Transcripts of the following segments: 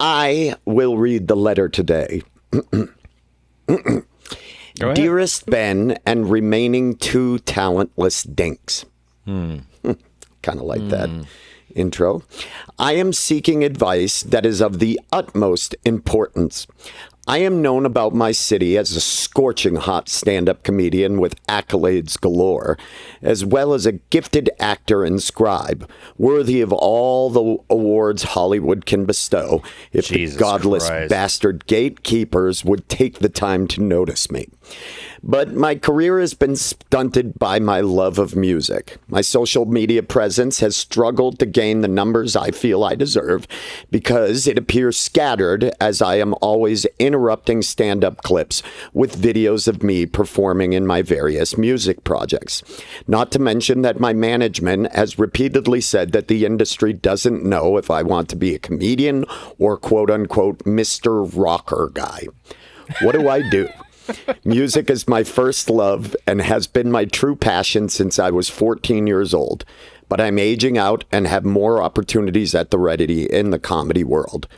I will read the letter today. Dearest Ben and remaining 2 talentless dinks. Kind of like that intro. I am seeking advice that is of the utmost importance. I am known about my city as a scorching hot stand-up comedian with accolades galore, as well as a gifted actor and scribe, worthy of all the awards Hollywood can bestow if the godless bastard gatekeepers would take the time to notice me. But my career has been stunted by my love of music. My social media presence has struggled to gain the numbers I feel I deserve because it appears scattered, as I am always interrupting stand-up clips with videos of me performing in my various music projects. Not to mention that my management has repeatedly said that the industry doesn't know if I want to be a comedian or quote-unquote Mr. Rocker guy. What do I do? Music is my first love and has been my true passion since I was 14 years old. But I'm aging out and have more opportunities at the ready in the comedy world.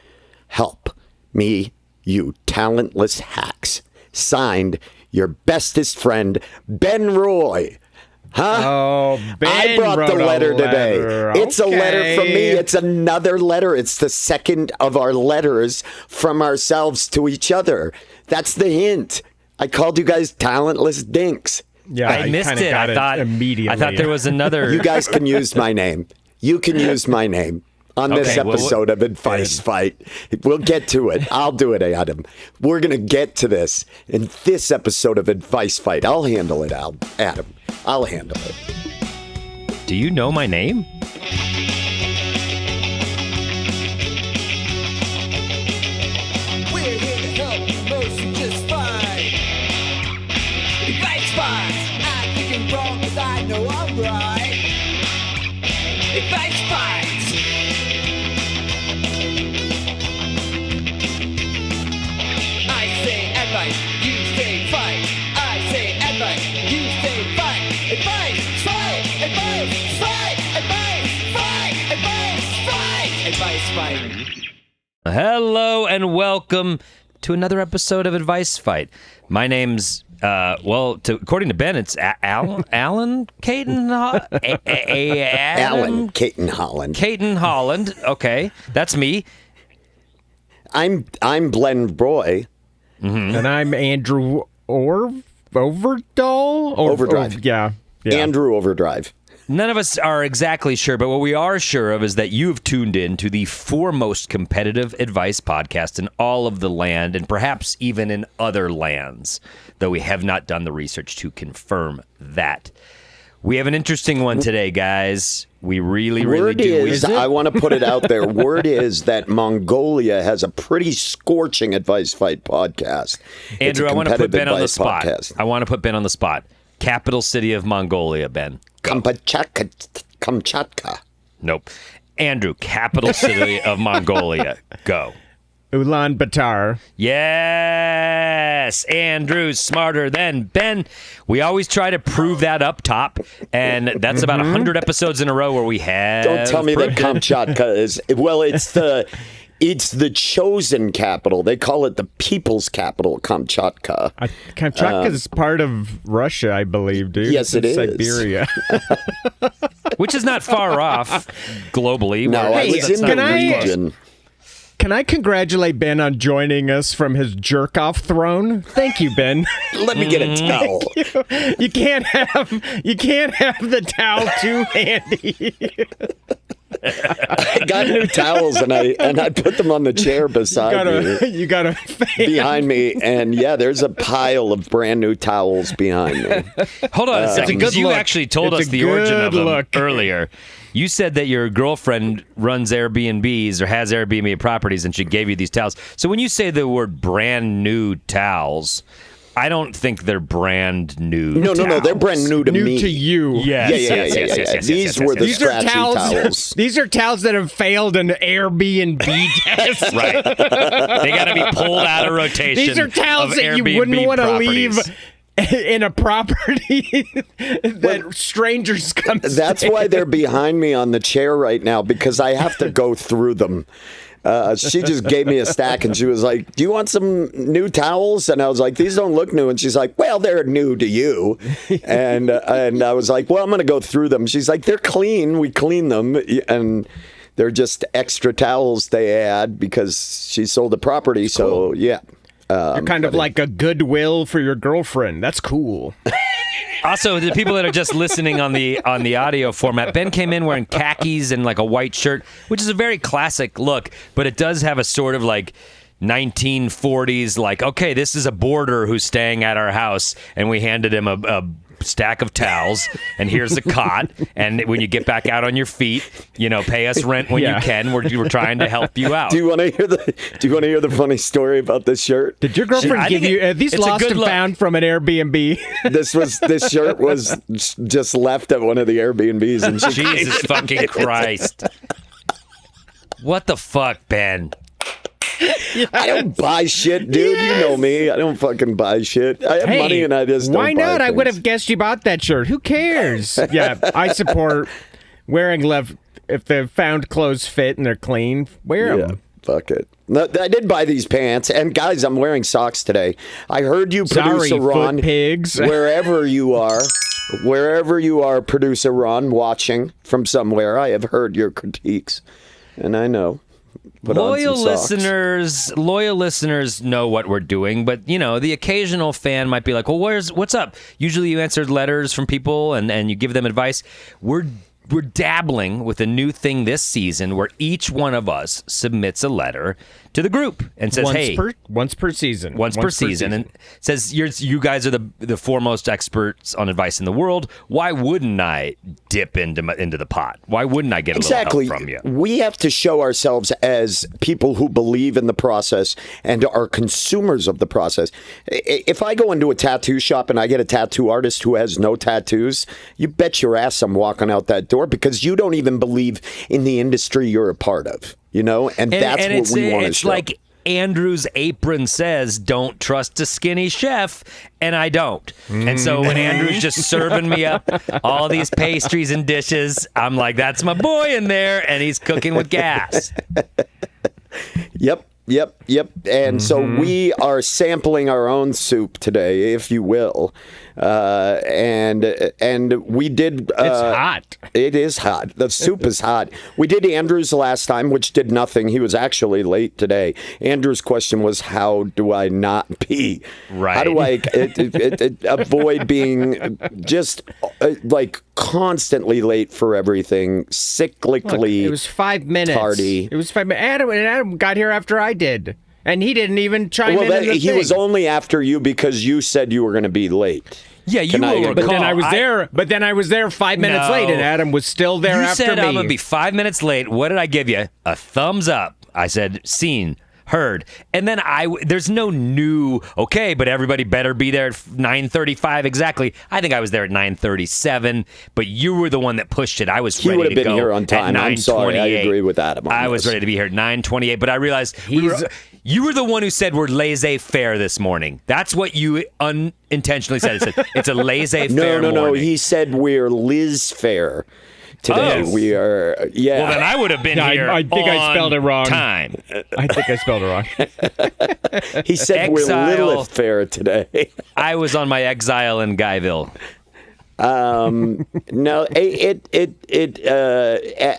Help me, you talentless hacks. Signed, your bestest friend, Ben Roy. Huh? Oh, Ben I brought the letter today. Okay. It's a letter from me. It's another letter. It's the second of our letters from ourselves to each other. That's the hint. I called you guys talentless dinks. Yeah, I missed it. I thought immediately. I thought there was another. You guys can use my name. You can use my name on this episode of Advice Fight. We'll get to it. I'll do it, Adam. We're going to get to this in this episode of Advice Fight. I'll handle it, Adam. I'll handle it. Do you know my name? We're here to help you mostly just fine. Advice Fight. I think I'm wrong, 'cause I know I'm right. Advice Fight. I say advice, you say fight. I say advice, you say fight. Advice, fight, advice, fight, advice, fight, advice, fight, advice, fight. Hello and welcome to another episode of Advice Fight. My name's according to Ben, it's Alan Caton. Alan Caton Holland. Caton Holland. Okay, that's me. I'm Glenn Roy. And I'm Andrew Overdrive. Overdrive. Andrew Overdrive. None of us are exactly sure, but what we are sure of is that you've tuned in to the foremost competitive advice podcast in all of the land, and perhaps even in other lands, though we have not done the research to confirm that. We have an interesting one today, guys. We really do. I want to put it out there. Word is that Mongolia has a pretty scorching Advice Fight podcast. Andrew, I want to put Ben on the spot. I want to put Ben on the spot. Capital city of Mongolia, Ben. Kamchatka. Nope. Andrew, capital city of Mongolia. Go. Ulaanbaatar. Yes. Andrew's smarter than Ben. We always try to prove that up top, and that's about 100 episodes in a row where we have. Don't tell me that Kamchatka is. Well, it's the chosen capital. They call it the people's capital, Kamchatka. Kamchatka is part of Russia, I believe, dude. Yes, it is. Siberia. Which is not far off globally. No, it's in the region. Can I congratulate Ben on joining us from his jerk-off throne? Thank you, Ben. Let me get a towel. You can't have the towel too handy. I got new towels and I put them on the chair beside me. You got a fan behind me, and yeah, there's a pile of brand new towels behind me. Hold on a second, because you actually told us the origin of them earlier. You said that your girlfriend runs Airbnbs or has Airbnb properties, and she gave you these towels. So when you say the word brand new towels, I don't think they're brand new. No, they're brand new to me. New to you. Yes. These were the scratchy towels. These are towels that have failed an Airbnb test. Right. They got to be pulled out of rotation. These are towels that you wouldn't want to leave in a property that strangers come to That's stay. why they're behind me on the chair right now, because I have to go through them. She just gave me a stack and she was like, do you want some new towels? And I was like, these don't look new. And she's like, well, they're new to you. And I was like, well, I'm going to go through them. She's like, they're clean. We clean them. And they're just extra towels they add because she sold the property. Cool. So, yeah. You're kind of like a Goodwill for your girlfriend. That's cool. Also, the people that are just listening on the audio format, Ben came in wearing khakis and like a white shirt, which is a very classic look, but it does have a sort of like 1940s, like, okay, this is a boarder who's staying at our house, and we handed him a stack of towels, and here's a cot, and when you get back out on your feet, pay us rent when you can. We're trying to help you out. Do you want to hear the funny story about this shirt? Did your girlfriend give you these lost and found from an Airbnb? This shirt was just left at one of the Airbnbs, and Jesus fucking Christ! What the fuck, Ben? I don't buy shit, dude. Yes. You know me. I don't fucking buy shit. I have money and I just don't buy why not? Things. I would have guessed you bought that shirt. Who cares? Yeah, I support wearing left. If the found clothes fit and they're clean, wear them. Yeah, fuck it. No, I did buy these pants. And guys, I'm wearing socks today. I heard you, Producer Ron. Foot pigs. Wherever you are, Producer Ron, watching from somewhere, I have heard your critiques. And I know. Loyal listeners know what we're doing, but the occasional fan might be like, well, what's up? Usually you answer letters from people and you give them advice. We're dabbling with a new thing this season where each one of us submits a letter to the group and says, once per season, and says, you guys are the foremost experts on advice in the world. Why wouldn't I dip into the pot? Why wouldn't I get a little help from you? We have to show ourselves as people who believe in the process and are consumers of the process. If I go into a tattoo shop and I get a tattoo artist who has no tattoos, you bet your ass I'm walking out that door because you don't even believe in the industry you're a part of. And that's what we want to show. It's like Andrew's apron says, don't trust a skinny chef, and I don't. And so when Andrew's just serving me up all these pastries and dishes, I'm like, that's my boy in there, and he's cooking with gas. Yep. And so we are sampling our own soup today, if you will. And we did... it's hot. It is hot. The soup is hot. We did Andrew's last time, which did nothing. He was actually late today. Andrew's question was, how do I not pee? Right. How do I avoid being just like constantly late for everything, cyclically? Look, it was 5 minutes. Tardy. It was 5 minutes. Adam got here after I did. And he didn't even chime in the he thing. was only after you because you said you were going to be late. Yeah, you will recall. But then I was there 5 minutes late, and Adam was still there after me. You said I'm going to be 5 minutes late. What did I give you? A thumbs up. I said, seen, heard. And then there's no new, okay, but everybody better be there at 9:35 exactly. I think I was there at 9:37, but you were the one that pushed it. I was ready to go. He would have been here on time. I'm sorry. I agree with Adam on I was ready to be here at 9:28, but I realized you were the one who said we're laissez-faire this morning. That's what you unintentionally said. It's a laissez-faire No. morning. He said we're Liz-fair today. Oh. We are, yeah. Well, then I would have been here I think I spelled it wrong. Time. I think I spelled it wrong. He said we're Lilith fair today. I was on my exile in Guyville. No,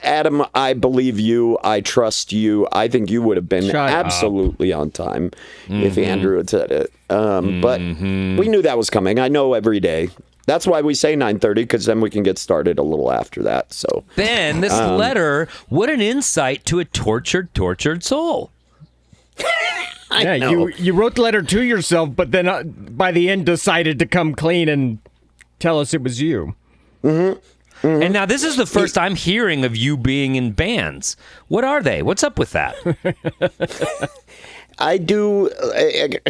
Adam, I believe you. I trust you. I think you would have been absolutely on time if Andrew had said it. But we knew that was coming. I know every day. That's why we say 9:30, because then we can get started a little after that. So, Ben, this letter, what an insight to a tortured soul. I know. You wrote the letter to yourself, but then by the end decided to come clean and tell us it was you. Mm-hmm. Mm-hmm. And now this is the first I'm hearing of you being in bands. What are they? What's up with that? I do.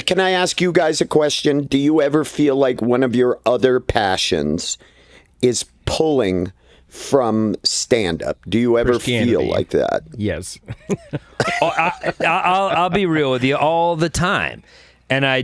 Can I ask you guys a question? Do you ever feel like one of your other passions is pulling from stand-up? Do you ever feel like that? Yes. I'll be real with you all the time. And I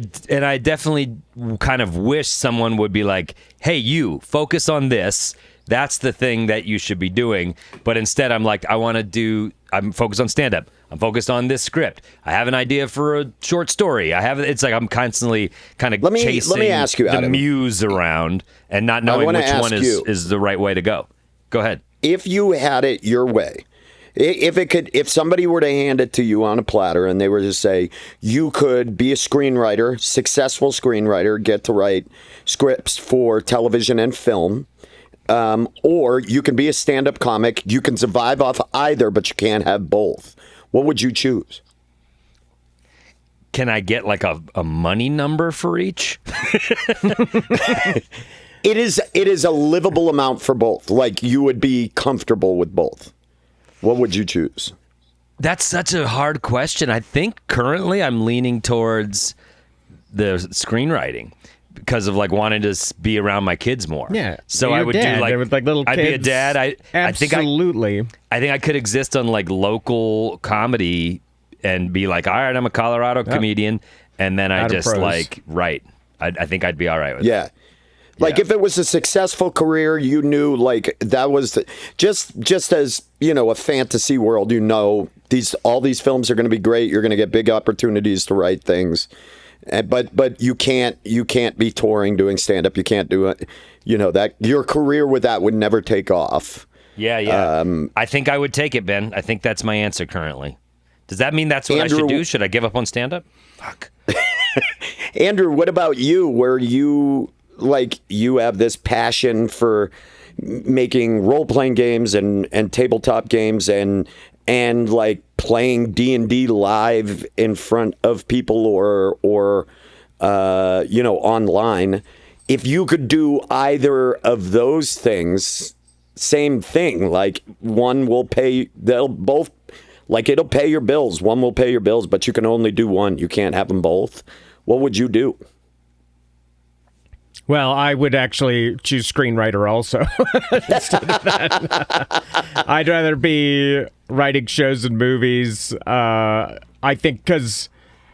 definitely kind of wish someone would be like, hey, you, focus on this. That's the thing that you should be doing. But instead, I'm like, I'm focused on stand-up. I'm focused on this script. I have an idea for a short story. It's like I'm constantly kind of chasing let me ask you, the Adam. muse around and not knowing which one is the right way to go. Go ahead. If you had it your way, if somebody were to hand it to you on a platter and they were to say you could be a screenwriter, successful screenwriter, get to write scripts for television and film, or you can be a stand-up comic, you can survive off either, but you can't have both. What would you choose? Can I get like a money number for each? It is a livable amount for both. Like you would be comfortable with both. What would you choose? That's such a hard question. I think currently I'm leaning towards the screenwriting because of like wanting to be around my kids more. Yeah. So Your I would dad, do like with, like, little I'd be a kids. dad. Absolutely. I think I could exist on like local comedy and be like, all right, I'm a Colorado comedian, and then I Out of just prose. like write. I think I'd be all right with it. Yeah. Like if it was a successful career, you knew like that was just as, a fantasy world, all these films are going to be great. You're going to get big opportunities to write things. But you can't be touring doing stand up. You can't do it. That your career with that would never take off. Yeah. I think I would take it, Ben. I think that's my answer currently. Does that mean that's what I should do? Should I give up on stand up? Fuck. Andrew, what about you? Where you have this passion for making role-playing games and tabletop games and like playing D&D live in front of people or online. If you could do either of those things, same thing. Like one will pay. They'll both. Like it'll pay your bills. One will pay your bills, but you can only do one. You can't have them both. What would you do? Well, I would actually choose screenwriter also. Instead of that. I'd rather be writing shows and movies. I think because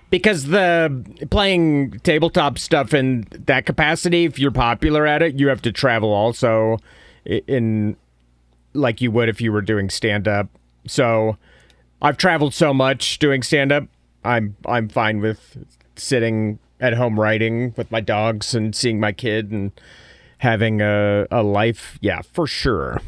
the playing tabletop stuff in that capacity, if you're popular at it, you have to travel also in like you would if you were doing stand-up. So I've traveled so much doing stand-up. I'm fine with sitting at home writing with my dogs and seeing my kid and having a life. Yeah, for sure.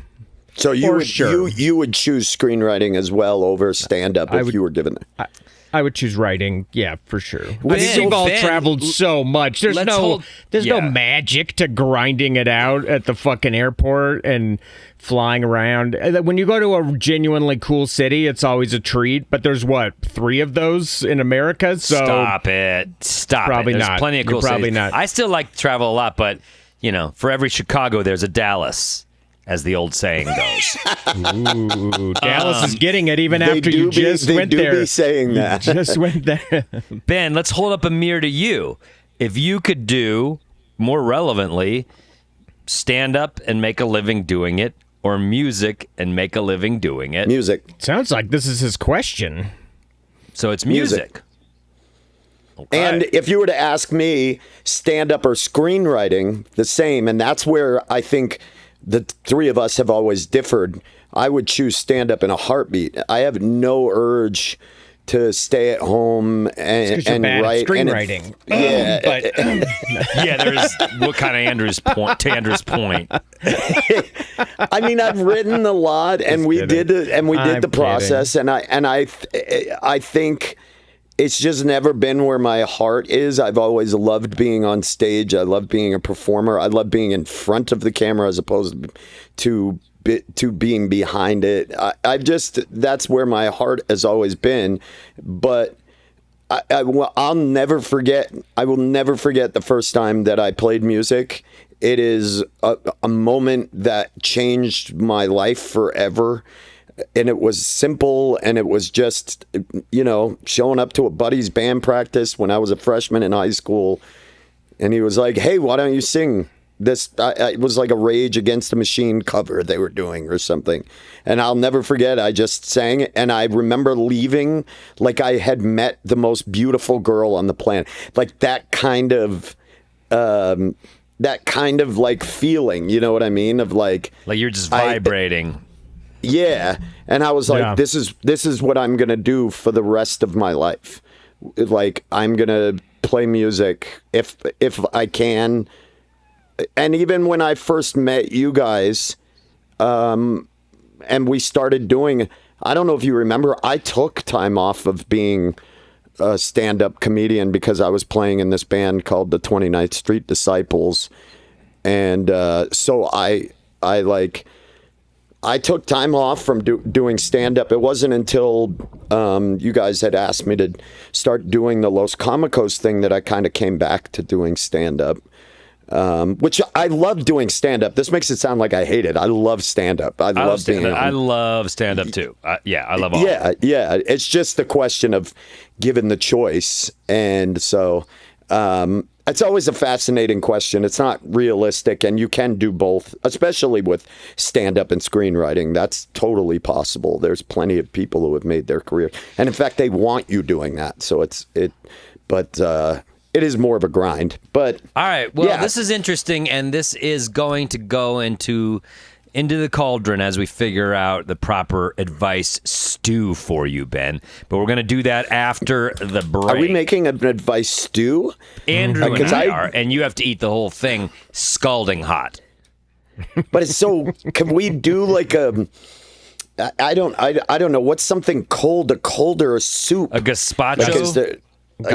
So you would choose screenwriting as well over stand-up if you were given it. I would choose writing. Yeah, for sure. Ben, we've all traveled so much. There's no magic to grinding it out at the fucking airport and flying around. When you go to a genuinely cool city, it's always a treat. But there's 3 of those in America. So Stop it. Probably There's not. plenty of You're cool probably cities. not. I still like to travel a lot, but for every Chicago, there's a Dallas, as the old saying goes. Ooh, Dallas is getting it even after you just went there. They do be saying that. Just went there. Ben, let's hold up a mirror to you. If you could do, more relevantly, stand up and make a living doing it, or music and make a living doing it. Music. Sounds like this is his question. So it's music. Okay. And if you were to ask me, stand-up or screenwriting, the same. And that's where I think the 3 of us have always differed. I would choose stand-up in a heartbeat. I have no urge to stay at home and write screenwriting. There's what kind of Andrew's point to Andrew's point. I mean, I've written a lot, and we did the process, and I think it's just never been where my heart is. I've always loved being on stage. I love being a performer. I love being in front of the camera as opposed to being behind it. That's where my heart has always been. But I'll never forget. I will never forget the first time that I played music. It is a moment that changed my life forever. And it was simple, and it was just, showing up to a buddy's band practice when I was a freshman in high school. And he was like, hey, why don't you sing this? It was like a Rage Against the Machine cover they were doing or something. And I'll never forget, I just sang it. And I remember leaving like I had met the most beautiful girl on the planet. Like that kind of like feeling, you know what I mean? Of like you're just vibrating. Yeah, and I was like, Yeah. this is what I'm gonna do for the rest of my life. Like, I'm gonna play music if I can. And even when I first met you guys, and we started doing, I don't know if you remember, I took time off of being a stand-up comedian because I was playing in this band called the 29th Street Disciples, and so I took time off from doing stand-up. It wasn't until you guys had asked me to start doing the Los Comicos thing that I kind of came back to doing stand-up, which I love doing stand-up. This makes it sound like I hate it. I love stand-up. I love being I love stand-up too. I love all of it. Yeah. It's just the question of given the choice. And so it's always a fascinating question. It's not realistic, and you can do both, especially with stand-up and screenwriting. That's totally possible. There's plenty of people who have made their career, and in fact, they want you doing that. So it is more of a grind. But all right, well, yeah. This is interesting, and this is going to go into the cauldron as we figure out the proper advice stew for you, Ben. But we're going to do that after the break. Are we making an advice stew? Andrew and 'Cause I are, and you have to eat the whole thing scalding hot. But it's so. Can we do like a? I don't know. What's something cold? A colder soup? A gazpacho? Like, is there,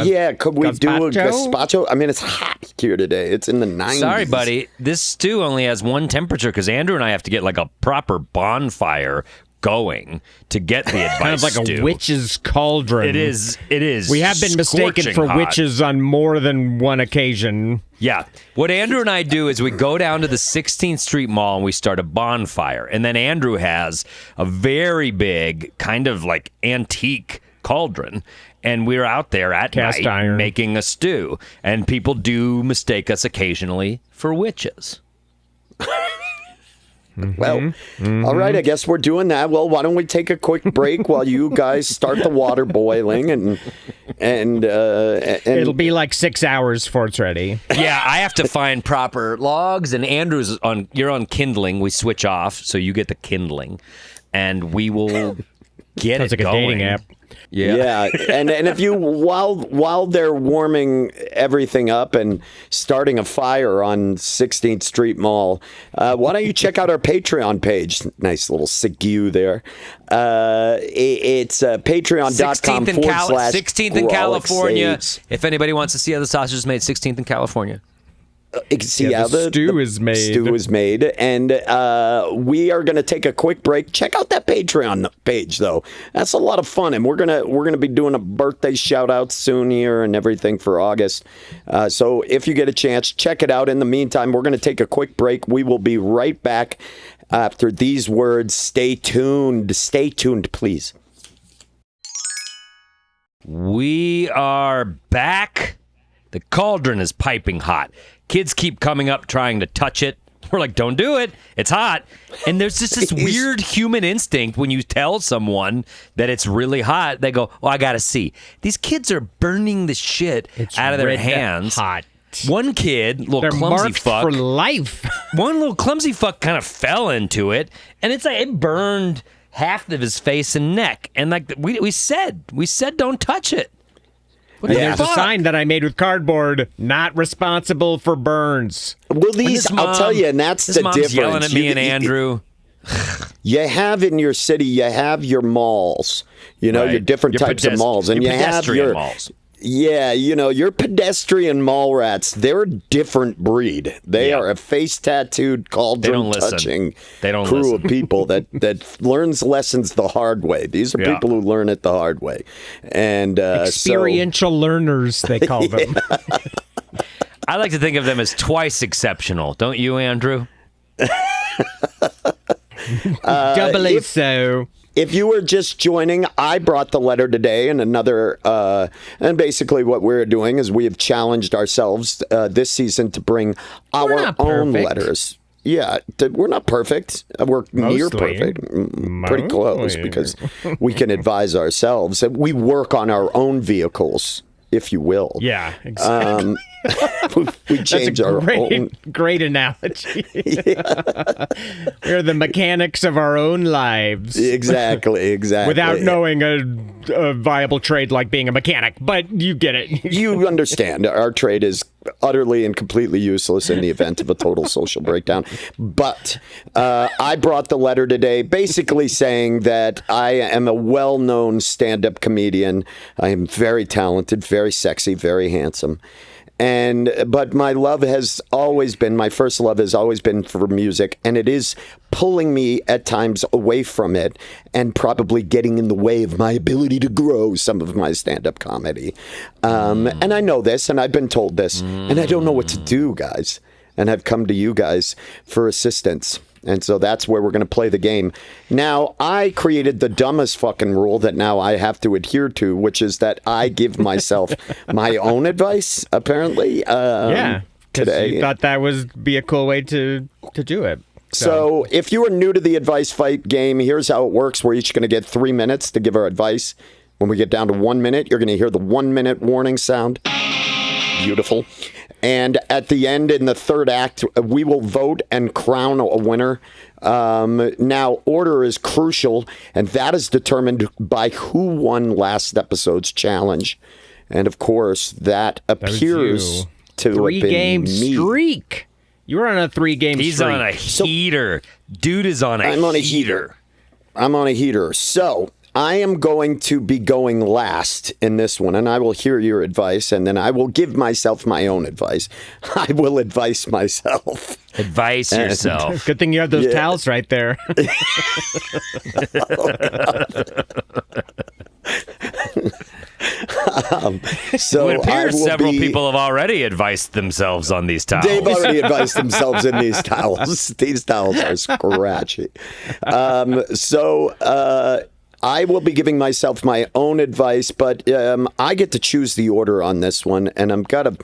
yeah, could we do a Gazpacho? gazpacho? I mean, it's hot here today. It's in the 90s. Sorry, buddy. This stew only has one temperature because Andrew and I have to get like a proper bonfire going to get the advice Kind of like stew. a witch's cauldron. It is. We We have been mistaken for witches on more than one occasion. Yeah. What Andrew and I do is we go down to the 16th Street Mall and we start a bonfire. And then Andrew has a very big, kind of like antique cauldron. And we're out there at Cast night iron. making a stew. And people do mistake us occasionally for witches. Well, all right, I guess we're doing that. Well, why don't we take a quick break while you guys start the water boiling and It'll be like 6 hours before it's ready. Yeah, I have to find proper logs, and you're on kindling. We switch off, so you get the kindling, and we will get Sounds it like a going. dating app. yeah, and if you while they're warming everything up and starting a fire on 16th Street Mall, why don't you check out our Patreon page? Nice little segue there. It's patreon.com 16th in /Grawlix California. Saves. If anybody wants to see how the sausage is made, 16th in California. You can see how the stew is made. Stew is made, and we are going to take a quick break. Check out that Patreon page, though. That's a lot of fun, and we're gonna be doing a birthday shout out soon here and everything for August. So if you get a chance, check it out. In the meantime, we're going to take a quick break. We will be right back after these words. Stay tuned. Stay tuned, please. We are back. The cauldron is piping hot. Kids keep coming up trying to touch it. We're like, don't do it. It's hot. And there's just this weird human instinct when you tell someone that it's really hot. They go, oh, I got to see. These kids are burning the shit out of their red hands. hot. One kid, little They're clumsy marked fuck. for life. One little clumsy fuck kind of fell into it, and it's like it burned half of his face and neck. And like we said don't touch it. What the There's a fuck? sign that I made with cardboard, not responsible for burns. Well, these, I'll tell you, and that's This the mom's difference. yelling at me and Andrew. You have in your city, you have your malls, Right. your different Your types of malls, and your you have pedestrian your malls. Yeah, your pedestrian mall rats. They're a different breed. They Yeah. are a face tattooed, cauldron touching They don't crew listen. of people that learns lessons the hard way. These are Yeah. people who learn it the hard way, and Experiential learners, they call them. I like to think of them as twice exceptional, don't you, Andrew? Doubly so. If you were just joining, I brought the letter today, and and basically what we're doing is we have challenged ourselves this season to bring our not own perfect. letters. Yeah, we're not perfect. We're near Mostly. perfect, pretty close, because we can advise ourselves. We work on our own vehicles, if you will. Yeah, exactly. We change That's a our great, own. great analogy. We're the mechanics of our own lives. Exactly. Without knowing a viable trade like being a mechanic, but you get it. You understand. Our trade is utterly and completely useless in the event of a total social breakdown. But I brought the letter today basically saying that I am a well-known stand-up comedian. I am very talented, very sexy, very handsome. But my love has always been, my first love has always been for music, and it is pulling me at times away from it and probably getting in the way of my ability to grow some of my stand-up comedy. And I know this, and I've been told this, and I don't know what to do, guys. And I've come to you guys for assistance. And so that's where we're going to play the game. Now, I created the dumbest fucking rule that now I have to adhere to, which is that I give myself my own advice, apparently. Yeah, today. You thought that would be a cool way to do it. So if you are new to the advice fight game, here's how it works. We're each going to get 3 minutes to give our advice. When we get down to 1 minute, you're going to hear the 1 minute warning sound. Beautiful. And at the end, in the third act, we will vote and crown a winner. Now, order is crucial, and that is determined by who won last episode's challenge. And, of course, that appears to have been me. 3-game streak. You were on a 3-game streak. He's on a heater. Dude is on a heater. I'm on a heater. So I am going to be going last in this one, and I will hear your advice, and then I will give myself my own advice. I will advise myself. Advice yourself. Good thing you have those towels right there. So it appears several be... people have already advised themselves on these towels. They've already advised themselves in these towels. These towels are scratchy. I will be giving myself my own advice, but I get to choose the order on this one, and I'm going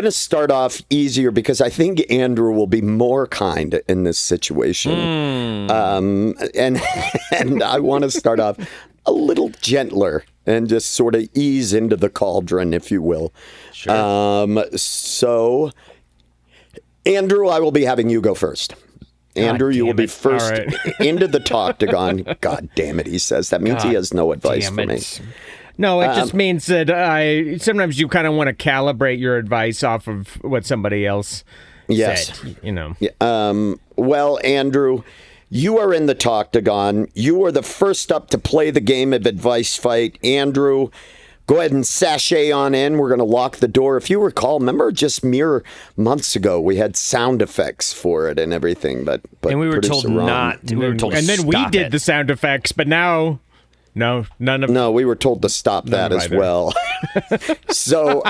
to start off easier because I think Andrew will be more kind in this situation. And I want to start off a little gentler and just sort of ease into the cauldron, if you will. Sure. So, Andrew, I will be having you go first. Andrew, you will be first into the Toctagon. God damn it, he says. That means he has no advice for me. No, it just means that sometimes you kind of want to calibrate your advice off of what somebody else said, you know. Well, Andrew, you are in the Toctagon. You are the first up to play the game of advice fight. Andrew, go ahead and sashay on in. We're going to lock the door. If you recall, remember just mere months ago, we had sound effects for it and everything. But and we were told not to. We were told to and then we did it. the sound effects, but now... No, none of... No, we were told to stop that as well. So,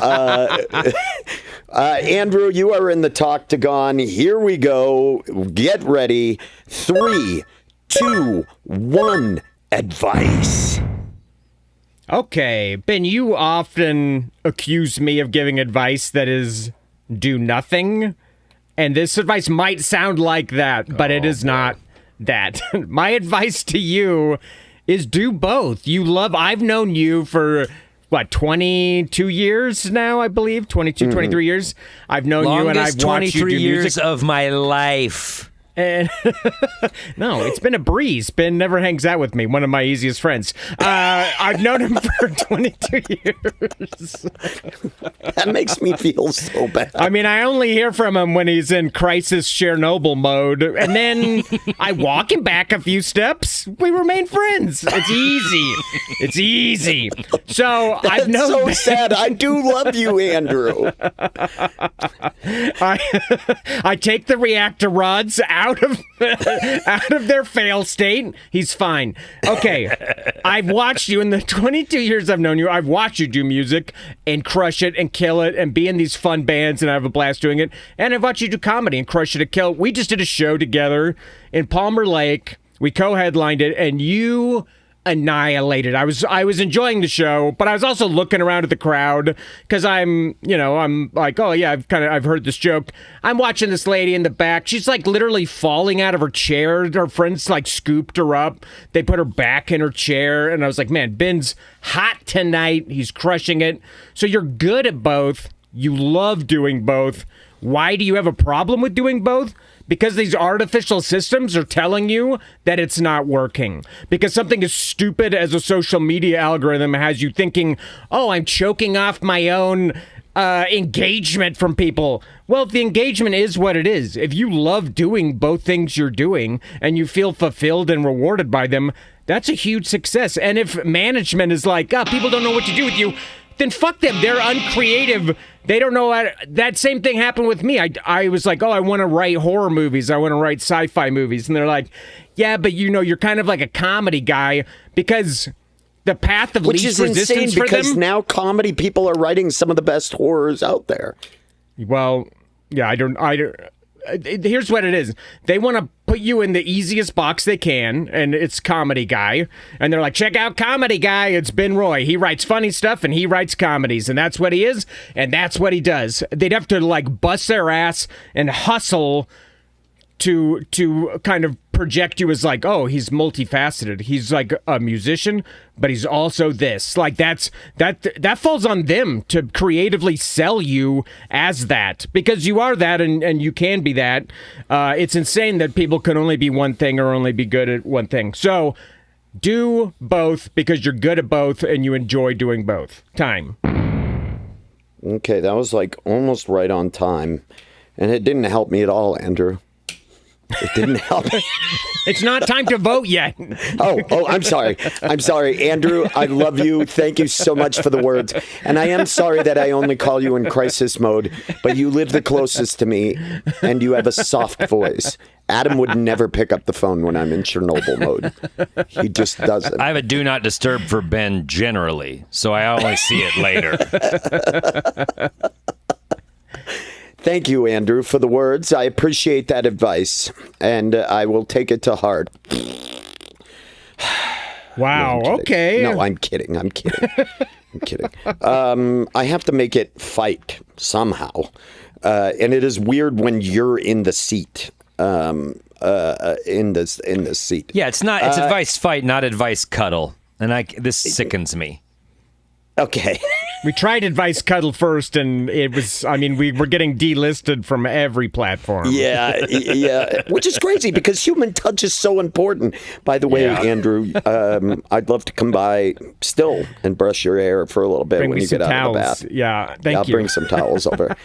Andrew, you are in the Toctagon. Here we go. Get ready. 3, 2, 1, advice. Okay, Ben, you often accuse me of giving advice that is do nothing, and this advice might sound like that, but it is not that. My advice to you is do both. I've known you for, 22 years now, I believe? 22, 23 years. I've known you and I've watched you do 23 years music. of my life. And no, it's been a breeze. Ben never hangs out with me, one of my easiest friends. I've known him for 22 years. That makes me feel so bad. I mean, I only hear from him when he's in crisis Chernobyl mode, and then I walk him back a few steps. We remain friends. It's easy. It's easy. So I've known. So sad. I do love you, Andrew. I take the reactor rods out of their fail state. He's fine. Okay, I've watched you in the 22 years I've known you. I've watched you do music and crush it and kill it and be in these fun bands and have a blast doing it. And I've watched you do comedy and crush it and kill it. We just did a show together in Palmer Lake. We co-headlined it, and you annihilated. I was enjoying the show, but I was also looking around at the crowd because I'm like, oh yeah, I've heard this joke. I'm watching this lady in the back. She's like literally falling out of her chair. Her friends like scooped her up. They put her back in her chair, and I was like, man, Ben's hot tonight. He's crushing it. So you're good at both. you love doing both. Why do you have a problem with doing both? Because these artificial systems are telling you that it's not working. Because something as stupid as a social media algorithm has you thinking, oh, I'm choking off my own engagement from people. Well, the engagement is what it is. If you love doing both things you're doing and you feel fulfilled and rewarded by them, that's a huge success. And if management is like, people don't know what to do with you, then fuck them. They're uncreative. They don't know how to, that same thing happened with me. I was like, I want to write horror movies. I want to write sci-fi movies. And they're like, yeah, but you're kind of like a comedy guy, because the path of least resistance insane for them. because now comedy people are writing some of the best horrors out there. Well, yeah, I don't. Here's what it is. They want to put you in the easiest box they can, and it's comedy guy. And they're like, check out comedy guy. It's Ben Roy. He writes funny stuff, and he writes comedies, and that's what he is, and that's what he does. They'd have to like bust their ass and hustle to kind of project you as like, oh, he's multifaceted. He's like a musician, but he's also this. Like that falls on them to creatively sell you as that, because you are that and you can be that. It's insane that people can only be one thing or only be good at one thing. So do both because you're good at both and you enjoy doing both. Time. Okay, that was like almost right on time. And it didn't help me at all, Andrew. It didn't help. It's not time to vote yet. Oh, I'm sorry. I'm sorry. Andrew, I love you. Thank you so much for the words. And I am sorry that I only call you in crisis mode, but you live the closest to me and you have a soft voice. Adam would never pick up the phone when I'm in Chernobyl mode. He just doesn't. I have a do not disturb for Ben generally, so I only see it later. Thank you, Andrew, for the words. I appreciate that advice, and I will take it to heart. Wow, No, okay. No, I'm kidding. I'm kidding. I have to make it fight somehow. And it is weird when you're in the seat. In the seat. Yeah, it's advice fight, not advice cuddle. And this sickens me. Okay. We tried advice cuddle first, and it was, we were getting delisted from every platform. Yeah, which is crazy because human touch is so important. By the way, Andrew, I'd love to come by still and brush your hair for a little bit when you get out of the bath. Yeah, thank you. I'll bring some towels over.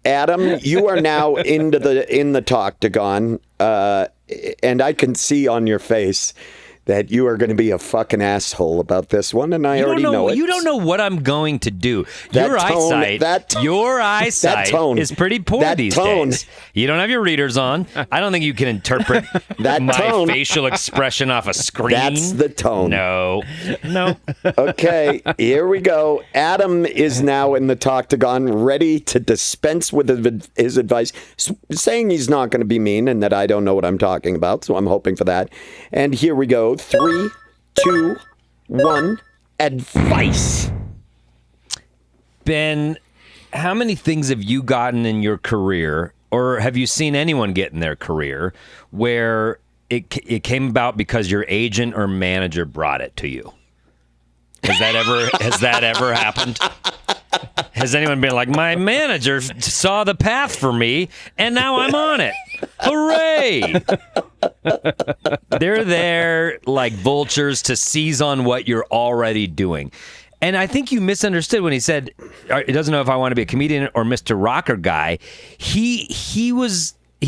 Adam, you are now in the Toctagon, and I can see on your face that you are going to be a fucking asshole about this one, and I already know it. You don't know what I'm going to do. Your eyesight is pretty poor these days. You don't have your readers on. I don't think you can interpret my facial expression off a screen. That's the tone. No. Okay, here we go. Adam is now in the Toctagon, ready to dispense with his advice, saying he's not going to be mean and that I don't know what I'm talking about, so I'm hoping for that. And here we go. 3, 2, 1, advice. Ben, how many things have you gotten in your career, or have you seen anyone get in their career, where it came about because your agent or manager brought it to you? Has that ever happened? Has anyone been like, my manager saw the path for me, and now I'm on it? Hooray! They're there like vultures to seize on what you're already doing. And I think you misunderstood when he said, he doesn't know if I want to be a comedian or Mr. Rocker guy. He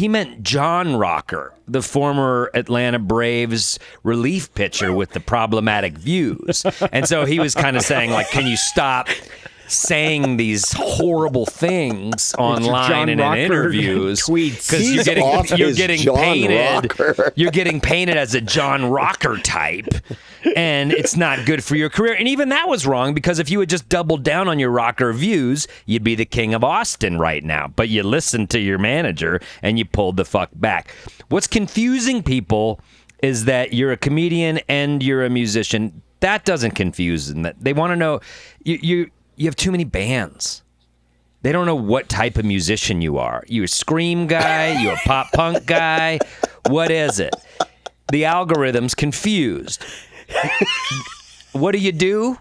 meant John Rocker, the former Atlanta Braves relief pitcher with the problematic views. And so he was kind of saying, like, can you stop saying these horrible things online and in interviews? Tweets. Because you're getting painted as a John Rocker type. And it's not good for your career. And even that was wrong, because if you had just doubled down on your rocker views, you'd be the king of Austin right now. But you listened to your manager and you pulled the fuck back. What's confusing people is that you're a comedian and you're a musician. That doesn't confuse them. They want to know you have too many bands. They don't know what type of musician you are. You a scream guy? You a pop punk guy? What is it? The algorithm's confused. What do?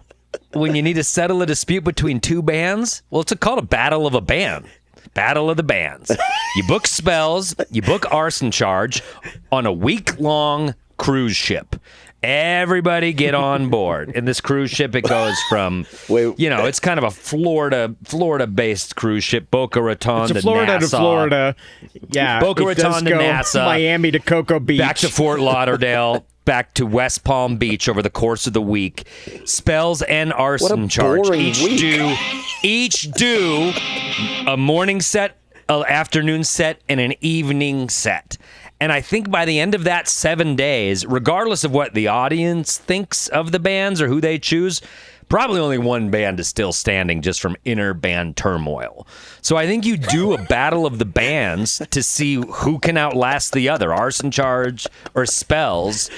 when you need to settle a dispute between two bands? Well, it's called a battle of a band. Battle of the bands. You book Spells, you book Arson Charge on a week-long cruise ship. Everybody get on board. In this cruise ship, it goes from, it's kind of a Florida-based cruise ship, Boca Raton to Florida Nassau. to Florida. Yeah, Boca Raton to Nassau. Miami to Cocoa Beach. Back to Fort Lauderdale. Back to West Palm Beach over the course of the week. Spells and Arson Charge each do a morning set, an afternoon set, and an evening set. And I think by the end of that 7 days, regardless of what the audience thinks of the bands or who they choose, probably only one band is still standing just from inner band turmoil. So I think you do a battle of the bands to see who can outlast the other, Arson Charge or Spells.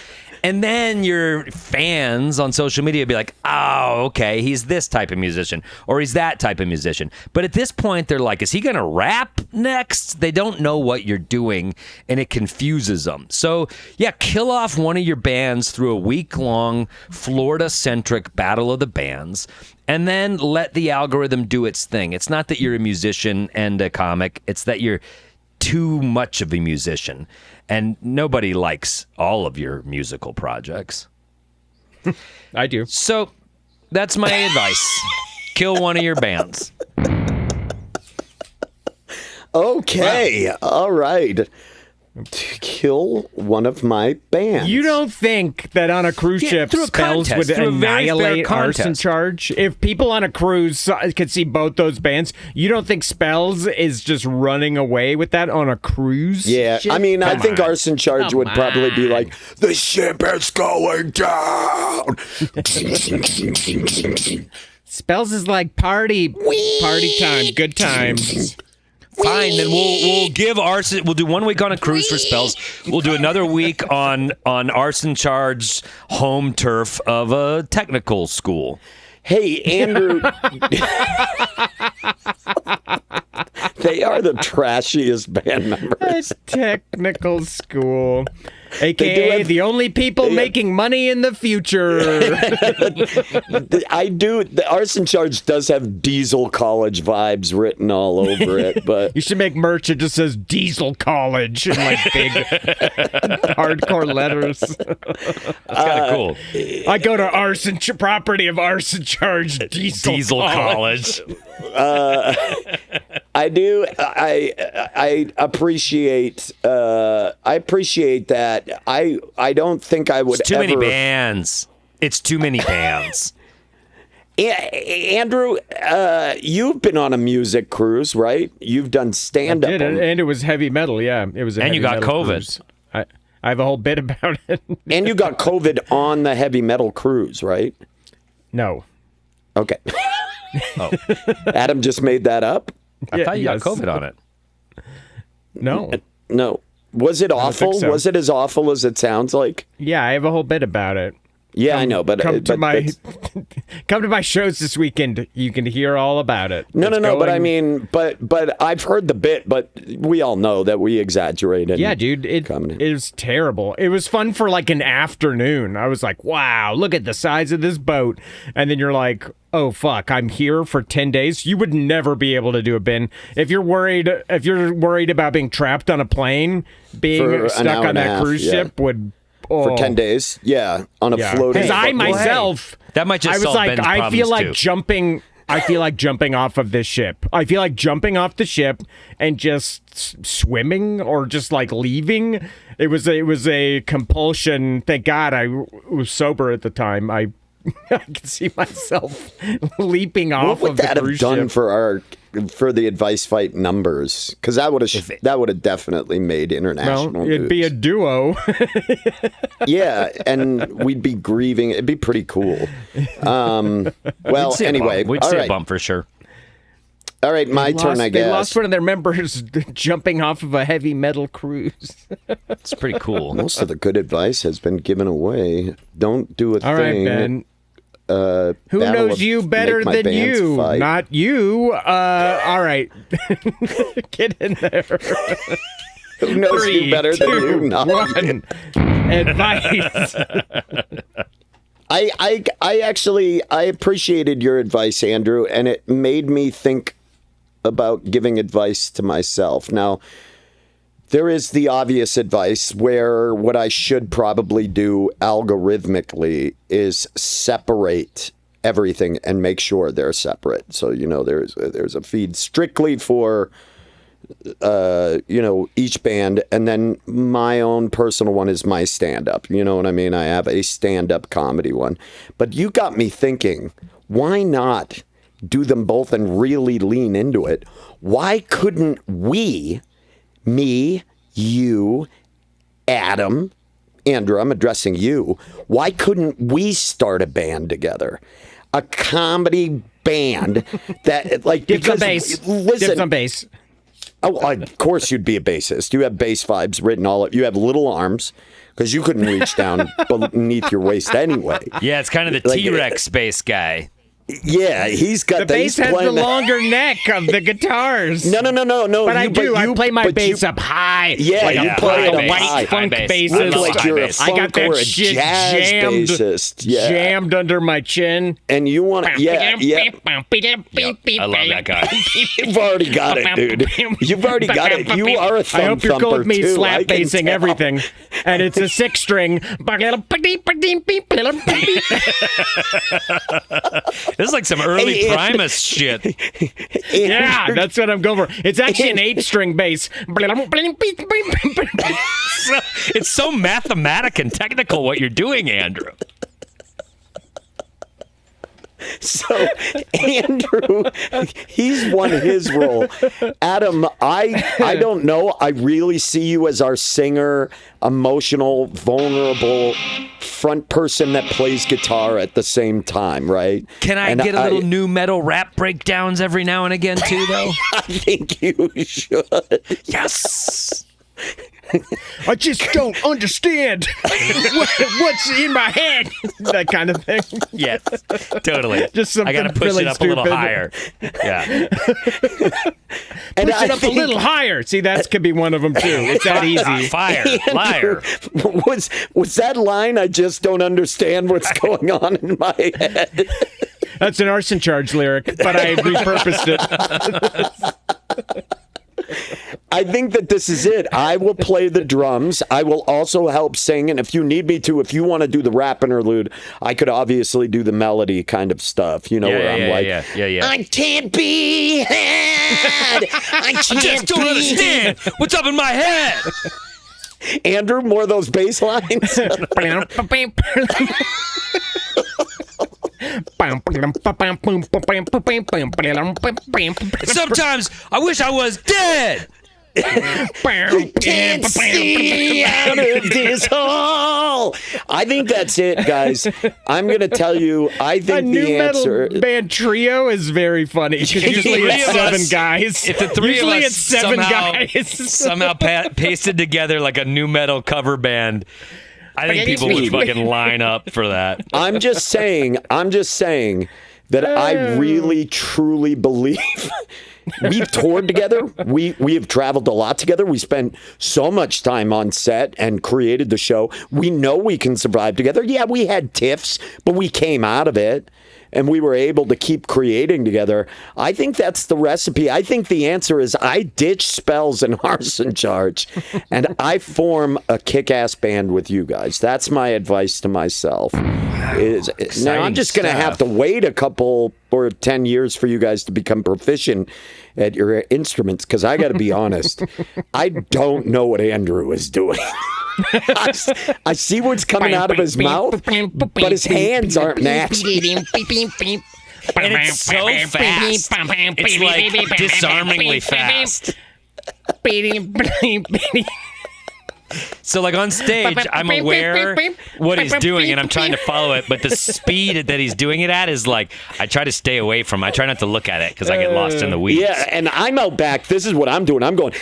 And then your fans on social media be like, oh, okay, he's this type of musician or he's that type of musician. But at this point, they're like, is he going to rap next? They don't know what you're doing, and it confuses them. So, yeah, kill off one of your bands through a week-long Florida-centric battle of the bands, and then let the algorithm do its thing. It's not that you're a musician and a comic. It's that you're too much of a musician. And nobody likes all of your musical projects. I do. So that's my advice. Kill one of your bands. Okay. Wow. All right. To kill one of my bands. You don't think that on a cruise ship Spells would annihilate Arson Charge? If people on a cruise could see both those bands, you don't think Spells is just running away with that on a cruise? Yeah, I mean, I think Arson Charge would probably be like, the ship is going down. Spells is like party time, good times. Fine, then we'll give Arson. We'll do 1 week on a cruise for Spells. We'll do another week on Arson Charge's home turf of a technical school. Hey, Andrew. They are the trashiest band members. Technical school. AKA the only people making money in the future. I do. The Arson Charge does have Diesel College vibes written all over it, but you should make merch that just says Diesel College in like big hardcore letters. That's kind of cool. I go to property of Arson Charge Diesel College. I do. I appreciate. I appreciate that. I don't think I would. It's too many bands. It's too many bands. Andrew, you've been on a music cruise, right? You've done stand-up. I did, and it was heavy metal. Yeah, it was. And you got COVID. Cruise. I have a whole bit about it. And you got COVID on the heavy metal cruise, right? No. Okay. Oh, Adam just made that up? I thought you got COVID on it. No. No. Was it awful? So. Was it as awful as it sounds like? Yeah, I have a whole bit about it. Yeah, I know, but come to my shows this weekend. You can hear all about it. No, but I mean, but I've heard the bit, but we all know that we exaggerated. Yeah, dude, it was terrible. It was fun for like an afternoon. I was like, wow, look at the size of this boat, and then you're like, oh fuck, I'm here for 10 days. You would never be able to do a bin if you're worried. If you're worried about being trapped on a plane, being stuck on that cruise ship would. For 10 days, on a floating. Because I myself, that might just solve Ben's I feel like too. jumping. I feel like jumping off of this ship. I feel like jumping off the ship and just swimming or just like leaving. It was a compulsion. Thank God I was sober at the time. I could see myself leaping off of the cruise ship. What would that have done for the advice fight numbers? Because that would have definitely made international news. It'd be a duo. Yeah, and we'd be grieving. It'd be pretty cool. Well, anyway, we'd see a bump for sure. All right, my turn, I guess. They lost one of their members jumping off of a heavy metal cruise. It's pretty cool. Most of the good advice has been given away. Don't do a thing. All right, Ben. Who knows you better than you? Fight. Not you. All right. Get in there. Who knows 3, you better 2, than you? Not 1. Advice. I actually appreciated your advice, Andrew, and it made me think about giving advice to myself. Now, there is the obvious advice where what I should probably do algorithmically is separate everything and make sure they're separate. So, there's a feed strictly for each band, and then my own personal one is my stand-up. You know what I mean? I have a stand-up comedy one. But you got me thinking, why not do them both and really lean into it? Why couldn't we, me, you, Adam, Andrew, I'm addressing you, why couldn't we start a band together? A comedy band that, like, Give some bass. Listen, Give some bass. Oh, of course you'd be a bassist. You have bass vibes written all up. You have little arms because you couldn't reach down beneath your waist anyway. Yeah, it's kind of the T-Rex bass guy. Yeah, he's got The bass has the longer neck of the guitars. No. But I play my bass up high. Yeah, like you a play it up white high. funk High bass. bassist. I love like you're a I got funk or that a shit jazz jammed, bassist. Yeah. jammed under my chin. And you want to, yeah. I love that guy. You've already got it, dude. You've already got it. You are a thumb I hope you're cool with me too. slap bassing everything. And it's a 6-string. This is like some early Primus shit. Yeah, that's what I'm going for. It's actually an 8-string bass. It's so mathematic and technical what you're doing, Andrew. So, Andrew, he's won his role. Adam, I don't know. I really see you as our singer, emotional, vulnerable front person that plays guitar at the same time, right? Can I get a little new metal rap breakdowns every now and again, too, though? I think you should. Yes! I just don't understand what's in my head. That kind of thing. Yes, totally. Just something I got to push really it up a little stupid. higher. Yeah. And Push it up a little higher. See, that could be one of them, too. It's that easy. Fire. Liar. Was that line? I just don't understand what's going on in my head. That's an arson charge lyric, but I repurposed it. I think that this is it. I will play the drums. I will also help sing. And if you need me to, if you want to do the rap interlude, I could obviously do the melody kind of stuff. You know, where I'm like, I can't be had. I just don't understand what's up in my head. Andrew, more of those bass lines. Sometimes I wish I was dead. Can't see out of this hole. I think that's it, guys. I'm going to tell you, I think A new the answer... metal band trio is very funny. Usually it's 7 guys. If the three Usually of us it's 7 guys. somehow pasted together like a new metal cover band, I think people would fucking line up for that. I'm just saying that I really, truly believe... We've toured together. We have traveled a lot together. We spent so much time on set and created the show. We know we can survive together. Yeah, we had tiffs, but we came out of it and we were able to keep creating together. I think that's the recipe. I think the answer is I ditch spells and arson charge and I form a kick-ass band with you guys. That's my advice to myself. Now, I'm just going to have to wait a couple or 10 years for you guys to become proficient at your instruments, because I got to be honest, I don't know what Andrew is doing. I see what's coming out of his mouth, but his hands aren't matching. And it's so fast. It's like disarmingly fast. So, like, on stage, I'm aware what he's doing, and I'm trying to follow it, but the speed that he's doing it at is like, I try to stay away from it. I try not to look at it because I get lost in the weeds. Yeah, and I'm out back. This is what I'm doing. I'm going...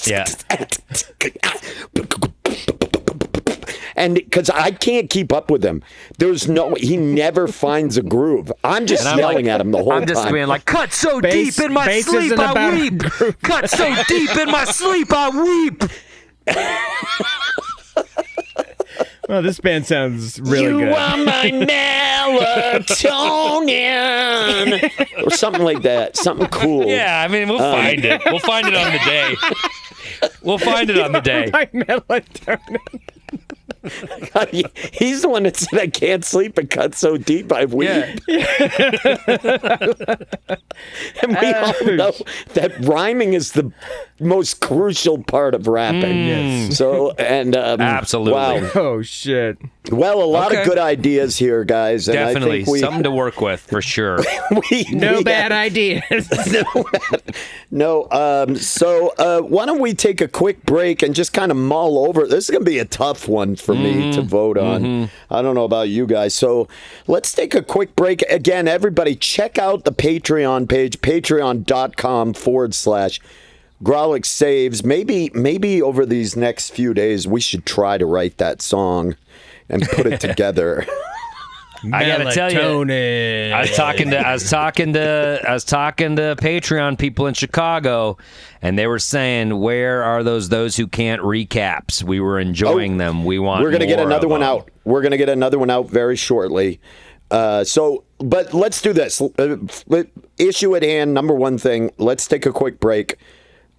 Yeah. And because I can't keep up with him. He never finds a groove. I'm just yelling at him the whole time. I'm just being like, cut so deep in my sleep, I weep. Cut so deep in my sleep, I weep. Oh, this band sounds really you good. are my melatonin. Or something like that. Something cool. Yeah, I mean, we'll find it. We'll find it on the day. We'll find it on the day. My melatonin. He's the one that said I can't sleep and cut so deep I weep. Yeah. And we all know that rhyming is the most crucial part of rapping. Yes. So, and Absolutely. Wow. Oh, shit. Well, a lot Okay. of good ideas here, guys. And Definitely. I think Something to work with, for sure. No bad ideas. No. So why don't we take a quick break and just kind of mull over? This is going to be a tough one for me to vote on. I don't know about you guys. So let's take a quick break. Again, everybody, check out the Patreon page, patreon.com/Grawlix Saves. Maybe over these next few days, we should try to write that song and put it together. I gotta tell you, Melatonin. I was talking to Patreon people in Chicago, and they were saying, "Where are those who can't recaps? We were enjoying them. We want. We're gonna get more another of one them." out. We're gonna get another one out very shortly. But let's do this. Issue at hand. Number one thing. Let's take a quick break.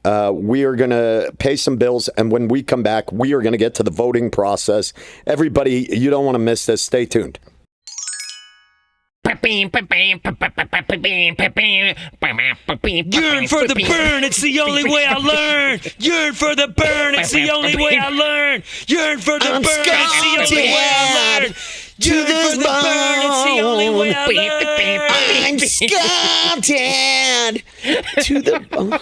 We are going to pay some bills, and when we come back, we are going to get to the voting process. Everybody, you don't want to miss this. Stay tuned. Yearn for the burn, it's the only way I learn. Yearn for the burn, it's the only way I learn. Yearn for the burn, it's the only way I learn. Yearn for the burn, it's the only way I learn. I'm scalded to the bone.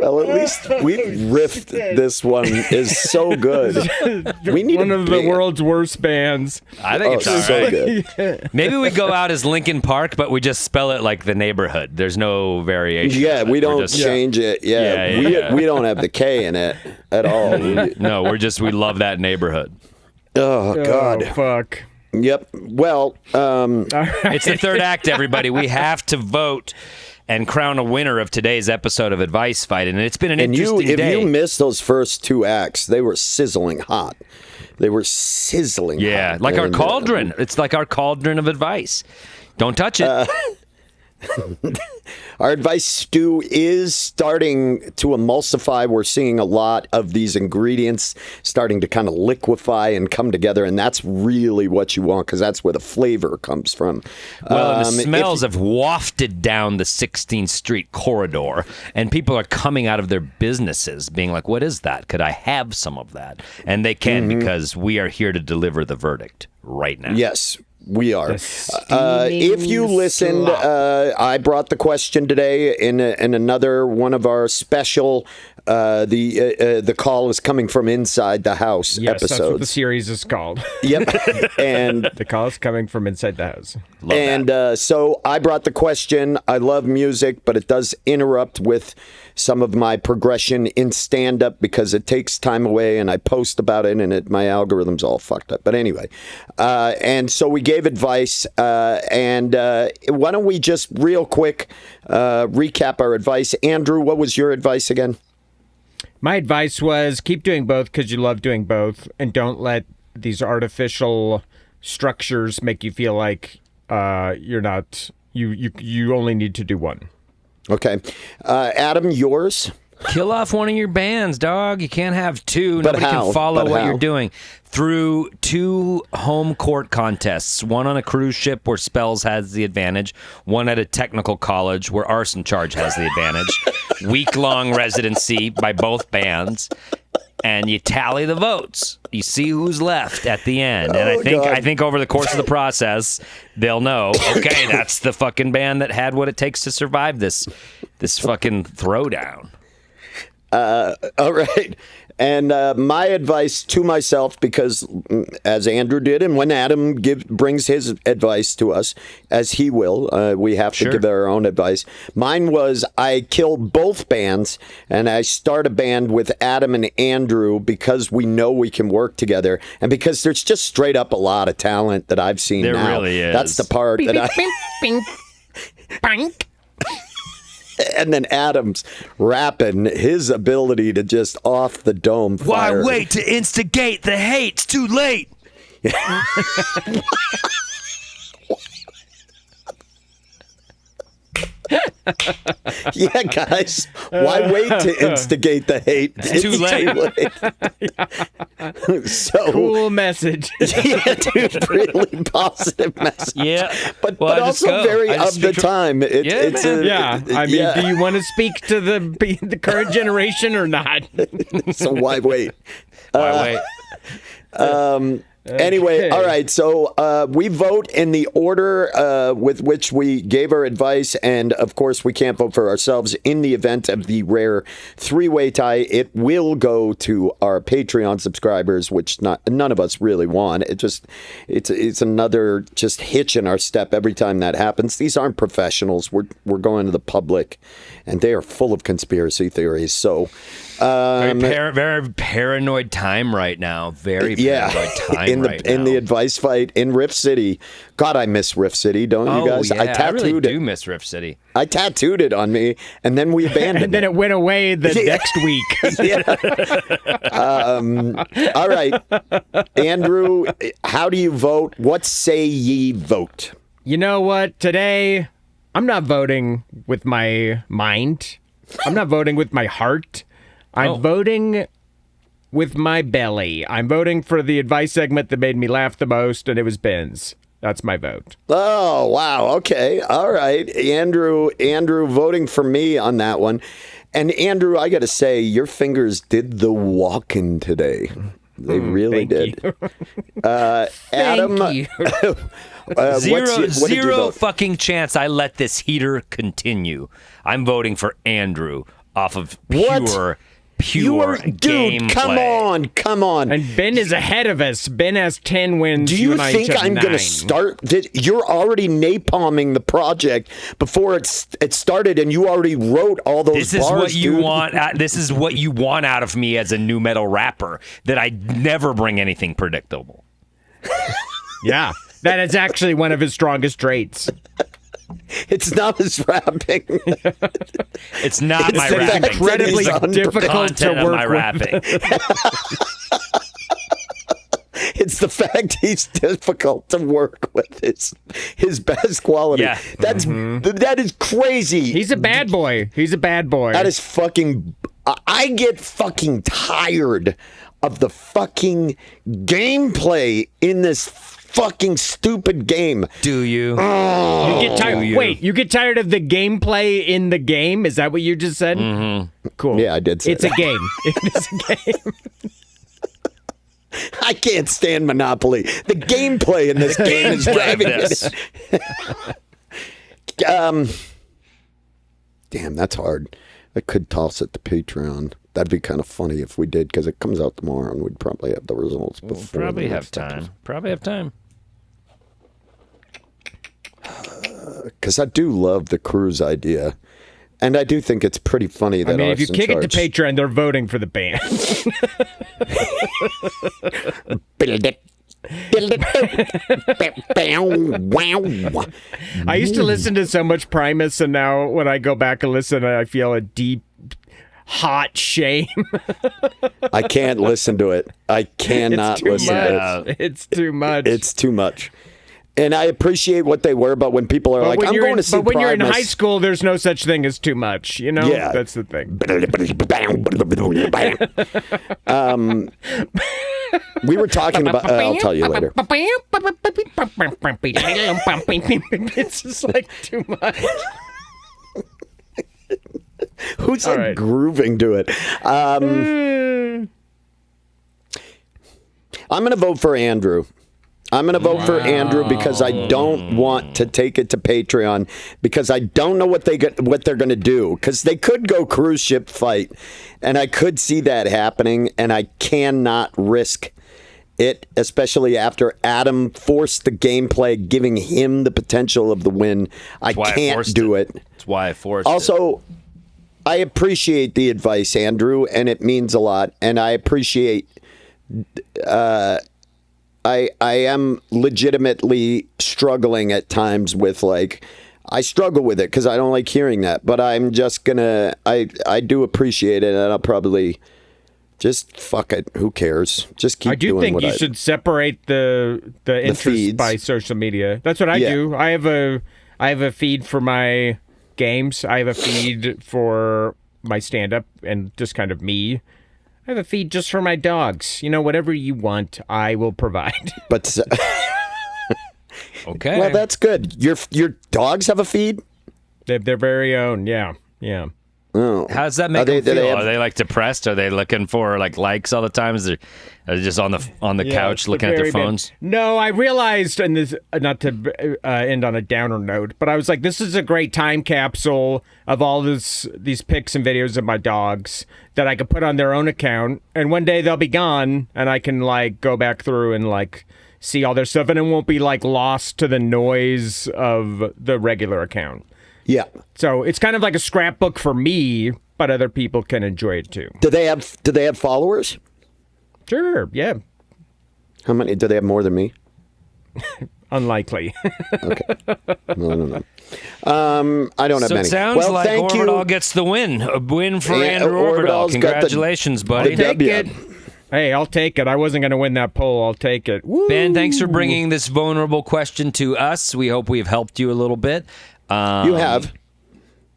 Well, at least we riffed this one is so good. We need one a of the big- world's worst bands. I think it's all so right. good. Maybe we go out as Lincoln Park, but we just spell it like the neighborhood. There's no variation. Yeah, of it. we don't We're just- change it. Yeah, Yeah. we don't have the K in it at all. No, we love that neighborhood. Oh God. Oh, fuck. Yep. Well, It's the third act, everybody. We have to vote and crown a winner of today's episode of Advice Fight. And it's been an and interesting if day. you missed those first two acts, they were sizzling hot. They were sizzling Yeah, hot. like our And, cauldron. It's like our cauldron of advice. Don't touch it. Our advice stew is starting to emulsify. We're seeing a lot of these ingredients starting to kind of liquefy and come together, and that's really what you want because that's where the flavor comes from. Well, and the if- smells have wafted down the 16th Street corridor, and people are coming out of their businesses being like, what is that? Could I have some of that? And they can because we are here to deliver the verdict right now. Yes, we are. steaming If you listened, I brought the question today in another one of our special. The call is coming from inside the house Yes, that's what the episodes. series is called. Yep, and The call is coming from inside the house. Love that. so I brought the question. I love music, but it does interrupt with some of my progression in stand-up because it takes time away, and I post about it, and my algorithm's all fucked up. But anyway, and so we gave advice, and why don't we just real quick recap our advice? Andrew, what was your advice again? My advice was keep doing both because you love doing both, and don't let these artificial structures make you feel like you're not. You only need to do one. Okay, Adam, yours. Kill off one of your bands, dog. You can't have two. But Nobody how? can follow But what how? you're doing. Through 2 home court contests, one on a cruise ship where Spells has the advantage, one at a technical college where Arson Charge has the advantage, week-long residency by both bands, and you tally the votes. You see who's left at the end. And God. I think over the course of the process, they'll know, okay, that's the fucking band that had what it takes to survive this fucking throwdown. All right. And my advice to myself, because as Andrew did, and when Adam brings his advice to us, as he will, we have to give our own advice. Mine was I kill both bands, and I start a band with Adam and Andrew because we know we can work together, and because there's just straight up a lot of talent that I've seen There now. really is. That's the part that I... And then Adam's rapping his ability to just off the dome fire. Why wait to instigate the hate? It's too late. Yeah, guys. Why wait to instigate the hate? It's too late. So Cool message. yeah, dude, really positive message. Yeah. But Well, I but just also go. very I of just the picture- time. It's man. Yeah, I mean, yeah. do you want to speak to the current generation or not? So why wait? Why wait? Anyway, Okay. all right. So we vote in the order with which we gave our advice, and of course, we can't vote for ourselves. In the event of the rare three-way tie, it will go to our Patreon subscribers, which none of us really want. It's another just hitch in our step every time that happens. These aren't professionals. We're going to the public, and they are full of conspiracy theories. So. Very paranoid time right now. Very paranoid time in the advice fight in Rift City. God, I miss Rift City, don't you guys? Yeah, I really tattooed do it. miss Rift City. I tattooed it on me, and then we abandoned And then it went away the next week. All right, Andrew, how do you vote? What say ye vote? You know what? Today, I'm not voting with my mind. I'm not voting with my heart. I'm voting with my belly. I'm voting for the advice segment that made me laugh the most, and it was Ben's. That's my vote. Oh, wow. Okay. All right. Andrew voting for me on that one. And Andrew, I got to say, your fingers did the walking today. They really thank did. Adam, Thank you. Zero fucking chance I let this heater continue. I'm voting for Andrew off of pure dude, come on. And Ben is ahead of us. Ben has 10 wins. Do you and I think each have I'm going 9. to start? You're already napalming the project before it started, and you already wrote all those This is bars, what you dude. want. This is what you want out of me as a new metal rapper. That I never bring anything predictable. Yeah, that is actually one of his strongest traits. It's not his rapping. It's not my the fact rapping. that Incredibly he's difficult to Content of work my with. rapping. It's the fact he's difficult to work with. His best quality. Yeah. That is crazy. He's a bad boy. He's a bad boy. That is fucking. I get fucking tired of the fucking gameplay in this fucking stupid game. Do you? You get tired. you? Wait, you get tired of the gameplay in the game? Is that what you just said? Mm-hmm. Cool. Yeah, I did say It's a game. It is a game. I can't stand Monopoly. The gameplay in this game is driving this. Damn, that's hard. I could toss it to Patreon. That'd be kind of funny if we did, because it comes out tomorrow, and we'd probably have the results before. Probably the have next episode. time. Probably have time. Because I do love the cruise idea. And I do think it's pretty funny that I mean, if you Austin kick it to Charge- Patreon, they're voting for the band. I used to listen to so much Primus, and now when I go back and listen, I feel a deep, hot shame. I can't listen to it. I cannot it's too listen much. to it. It's too much. It's too much. And I appreciate what they were, but when people are like, I'm going to see But when you're in Primus," high school, there's no such thing as too much. You know, Yeah. that's the thing. We were talking about. I'll tell you later. It's just like too much. Who's All like right. grooving to it? I'm going to vote for Andrew. I'm going to vote for Andrew because I don't want to take it to Patreon because I don't know what they're going to do, because they could go cruise ship fight, and I could see that happening, and I cannot risk it, especially after Adam forced the gameplay, giving him the potential of the win. I can't do it. That's why I forced it. Also, I appreciate the advice, Andrew, and it means a lot, and I appreciate. I am legitimately struggling at times with, like, I struggle with it because I don't like hearing that. But I'm just gonna. I do appreciate it, and I'll probably just fuck it. Who cares? Just keep. I do doing think what you should separate the interest feeds. by social media. That's what I do. I have a feed for my games. I have a feed for my stand-up and just kind of me. I have a feed just for my dogs. Whatever you want, I will provide. But Okay. well, that's good. Your dogs have a feed. They have their very own. Yeah. Oh. How does that make Are them feel? have- Are they like depressed? Are they looking for like likes all the time? Are they just on the couch looking at their phones? No, I realized, and this not to end on a downer note, but I was like, this is a great time capsule of all these pics and videos of my dogs that I could put on their own account, and one day they'll be gone, and I can like go back through and like see all their stuff, and it won't be like lost to the noise of the regular account. Yeah. So it's kind of like a scrapbook for me, but other people can enjoy it too. Do they have followers? Sure, yeah. How many? Do they have more than me? Unlikely. Okay. No, I don't know. I don't have So many. it sounds well, like thank Orbital you. gets the win. A win for Yeah, Andrew Orbital. Orbital's got the- Congratulations, buddy. the Take W. it. Hey, I'll take it. I wasn't going to win that poll. I'll take it. Woo! Ben, thanks for bringing this vulnerable question to us. We hope we've helped you a little bit. You have.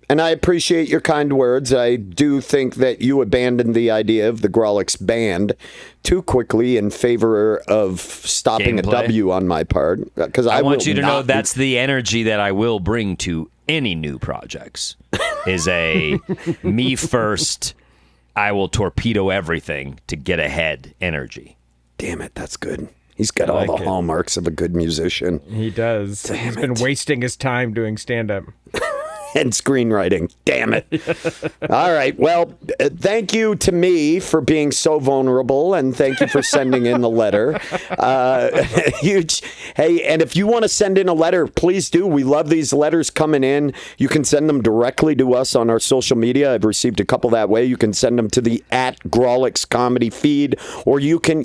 And I appreciate your kind words. I do think that you abandoned the idea of the Grawlix band too quickly in favor of stopping Gameplay. a W on my part. Because I want will you to know not- that's the energy that I will bring to any new projects. Is a me first, I will torpedo everything to get ahead energy. Damn it, that's good. He's got all like the it. hallmarks of a good musician He does. He's been wasting his time doing stand-up. and screenwriting. Damn it. All right. Well, thank you to me for being so vulnerable, and thank you for sending in the letter. Huge. Hey, and if you want to send in a letter, please do. We love these letters coming in. You can send them directly to us on our social media. I've received a couple that way. You can send them to the @Grawlix comedy feed, or you can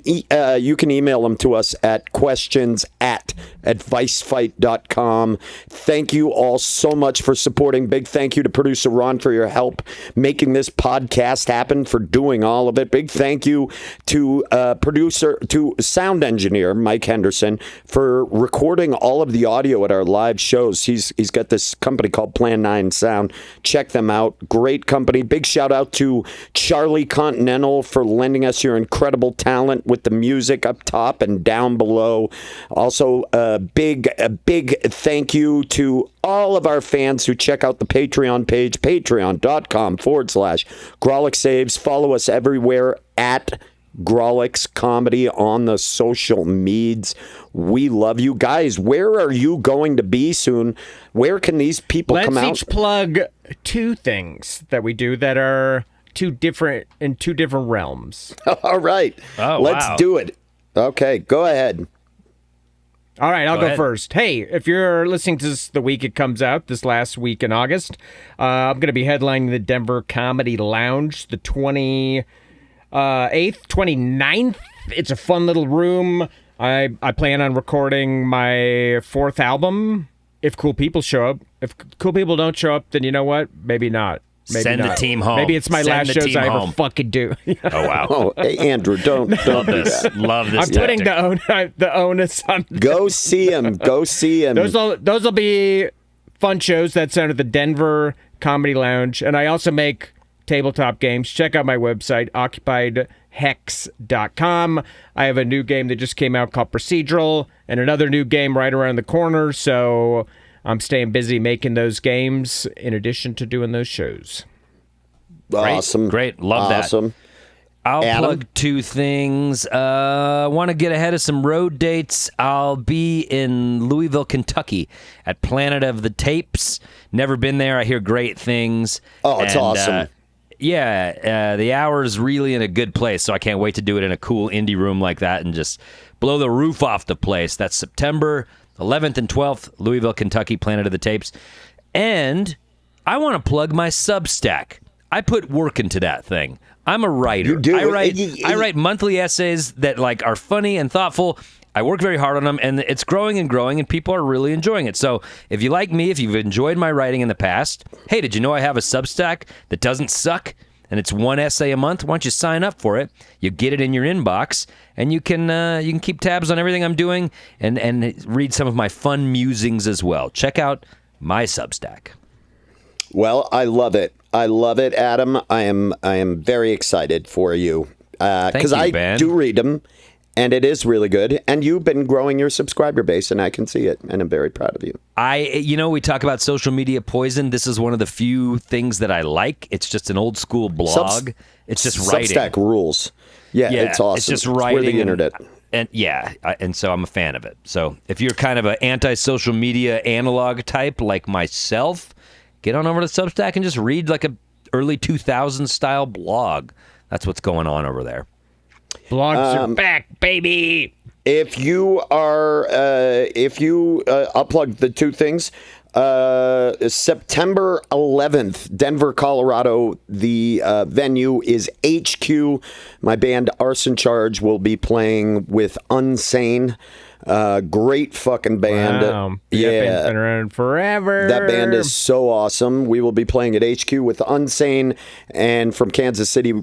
email them to us at questions@advicefight.com. Thank you all so much for supporting. Big thank you to producer Ron for your help making this podcast happen, for doing all of it. Big thank you to sound engineer Mike Henderson for recording all of the audio at our live shows. He's got this company called Plan 9 Sound. Check them out. Great company. Big shout out to Charlie Continental for lending us your incredible talent with the music up top and down below. Also, a big thank you to all of our fans who check out the Patreon page, patreon.com/Grawlix Saves. Follow us everywhere at Grawlix Comedy on the social medias. We love you guys. Where are you going to be soon? Where can these people come out? Let's each plug two things that we do that are two different realms. All right. Oh, Let's wow. do it. Okay, go ahead. All right, I'll Go go ahead. first. Hey, if you're listening to this the week it comes out, this last week in August, I'm going to be headlining the Denver Comedy Lounge the 28th, 29th. It's a fun little room. I plan on recording my fourth album if cool people show up. If cool people don't show up, then you know what? Maybe not. Maybe Send the not. team home. Maybe it's my Send last the shows team I ever home. fucking do. Oh, wow. Oh, hey, Andrew, don't Love do this. that. Love this. I'm putting tactic. the onus on. Go see him. Go see him. Those will be fun shows. That's out of the Denver Comedy Lounge. And I also make tabletop games. Check out my website, occupiedhex.com. I have a new game that just came out called Procedural, and another new game right around the corner. So I'm staying busy making those games in addition to doing those shows. Awesome. Great. Love that. Awesome. I'll Adam? plug two things. Want to get ahead of some road dates. I'll be in Louisville, Kentucky at Planet of the Tapes. Never been there. I hear great things. Oh, it's awesome. The hour's really in a good place, so I can't wait to do it in a cool indie room like that and just blow the roof off the place. That's September 11th and 12th, Louisville, Kentucky, Planet of the Tapes. And I want to plug my Substack. I put work into that thing. I'm a writer. You do. I write monthly essays that like are funny and thoughtful. I work very hard on them, and it's growing and growing, and people are really enjoying it. So if you like me, if you've enjoyed my writing in the past, hey, did you know I have a Substack that doesn't suck? And it's one essay a month. Why don't you sign up for it? You get it in your inbox, and you can keep tabs on everything I'm doing and read some of my fun musings as well. Check out my Substack. Well, I love it. I love it, Adam. I am very excited for you because I Ben. do read them, and it is really good. And you've been growing your subscriber base, and I can see it, and I'm very proud of you. We talk about social media poison. This is one of the few things that I like. It's just an old school blog. It's just writing. Substack rules. Yeah, it's awesome. It's just It's writing. for the internet. And so I'm a fan of it. So if you're kind of an anti-social media analog type like myself, get on over to Substack and just read like a early 2000s style blog. That's what's going on over there. Blogs are back, baby. If you are, I'll plug the two things. September 11th, Denver, Colorado. The venue is HQ. My band Arson Charge will be playing with Unsane. Great fucking band. Wow. Yeah, band's been around forever. That band is so awesome. We will be playing at HQ with Unsane, and from Kansas City,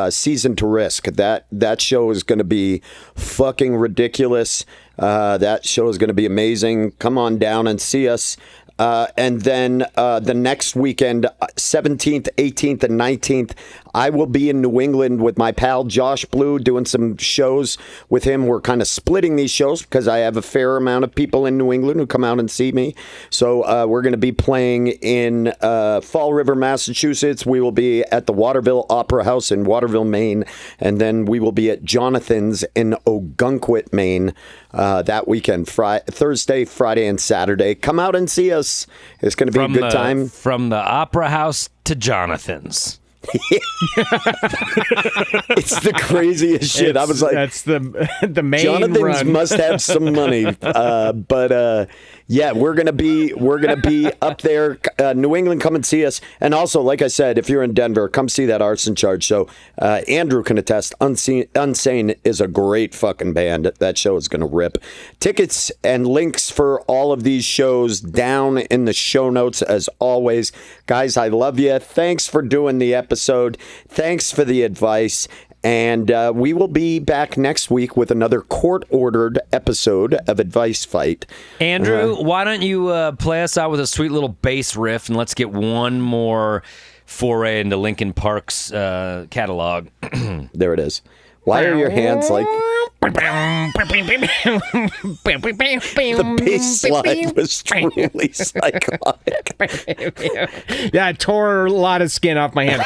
Season to Risk. That show is going to be fucking ridiculous. That show is going to be amazing. Come on down and see us. And then the next weekend, 17th, 18th, and 19th, I will be in New England with my pal Josh Blue doing some shows with him. We're kind of splitting these shows because I have a fair amount of people in New England who come out and see me. So we're going to be playing in Fall River, Massachusetts. We will be at the Waterville Opera House in Waterville, Maine. And then we will be at Jonathan's in Ogunquit, Maine that weekend, Thursday, Friday, and Saturday. Come out and see us. It's going to be a good time. From the Opera House to Jonathan's. It's the craziest shit. I was like, that's the main Jonathan's run. must have some money, but yeah, we're gonna be up there. New England, come and see us. And also, like I said, if you're in Denver, come see that Arson Charge show. Andrew can attest. Unsane is a great fucking band. That show is gonna rip. Tickets and links for all of these shows down in the show notes as always. Guys, I love you. Thanks for doing the episode. Thanks for the advice. And we will be back next week with another court-ordered episode of Advice Fight. Andrew, why don't you play us out with a sweet little bass riff, and let's get one more foray into Linkin Park's catalog. There it is. Why are your hands like... The bass slide was truly psychotic. Yeah, I tore a lot of skin off my hand.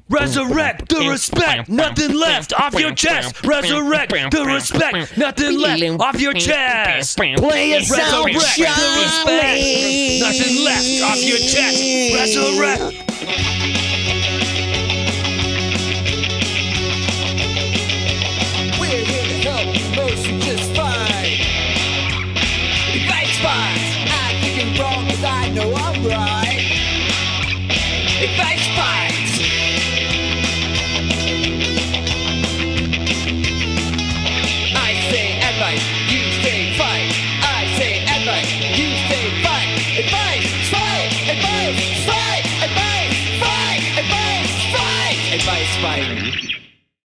Resurrect the respect, nothing left off your chest. Resurrect the respect, nothing left off your chest. Play us out, Resurrect the respect, nothing left off your chest. Resurrect. We're here to help most who just fine. Advice Fight. I think I'm wrong, cause I know I'm right. Advice Fight. I say advice, you say fight. I say advice, you say fight. Advice, fight, advice, fight, advice, fight, advice, fight, advice, fight.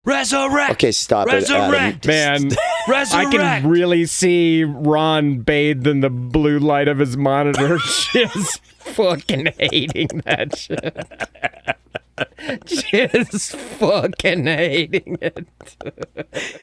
Resurrect. Okay, stop it, Adam. Resurrect. Man, Resurrect. I can really see Ron bathed in the blue light of his monitor. Just fucking hating that shit. Just fucking hating it.